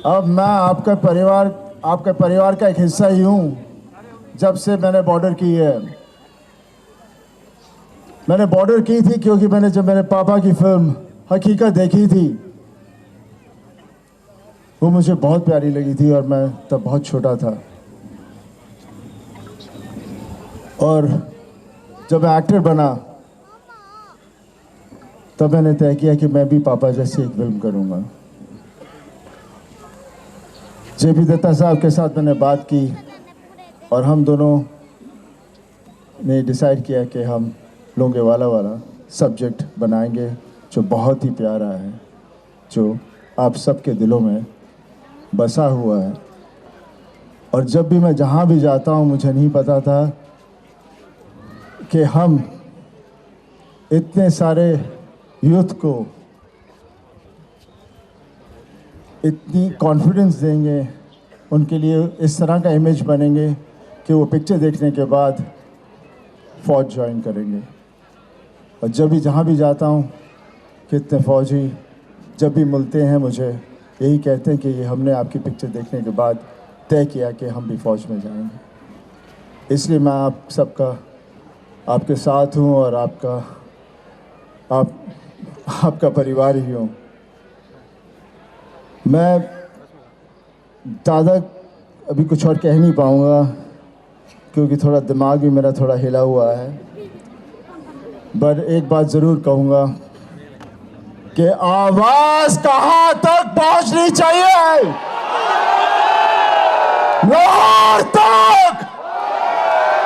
अब मैं आपके परिवार का एक हिस्सा ही हूँ। जब से मैंने बॉर्डर की है, मैंने बॉर्डर की थी क्योंकि जब मेरे पापा की फिल्म हकीकत देखी थी, वो मुझे बहुत प्यारी लगी थी और मैं तब बहुत छोटा था। और जब मैं एक्टर बना तब मैंने तय किया कि मैं भी पापा जैसी एक फिल्म करूँगा। जे.पी. दत्ता साहब के साथ मैंने बात की और हम दोनों ने डिसाइड किया कि हम लोंगेवाला वाला सब्जेक्ट बनाएंगे, जो बहुत ही प्यारा है, जो आप सबके दिलों में बसा हुआ है। और जब भी मैं जहाँ भी जाता हूँ, मुझे नहीं पता था कि हम इतने सारे यूथ को इतनी कॉन्फिडेंस देंगे, उनके लिए इस तरह का इमेज बनेंगे कि वो पिक्चर देखने के बाद फ़ौज ज्वाइन करेंगे। और जब भी जहाँ भी जाता हूँ, कितने फ़ौजी जब भी मिलते हैं मुझे यही कहते हैं कि ये हमने आपकी पिक्चर देखने के बाद तय किया कि हम भी फ़ौज में जाएंगे। इसलिए मैं आप सबका आपके साथ हूँ और आपका परिवार ही हूँ। मैं ज़्यादा अभी कुछ और कह नहीं पाऊँगा क्योंकि थोड़ा दिमाग भी मेरा थोड़ा हिला हुआ है। पर एक बात ज़रूर कहूँगा कि आवाज़ कहाँ तक पहुँचनी चाहिए? लाहौर तक।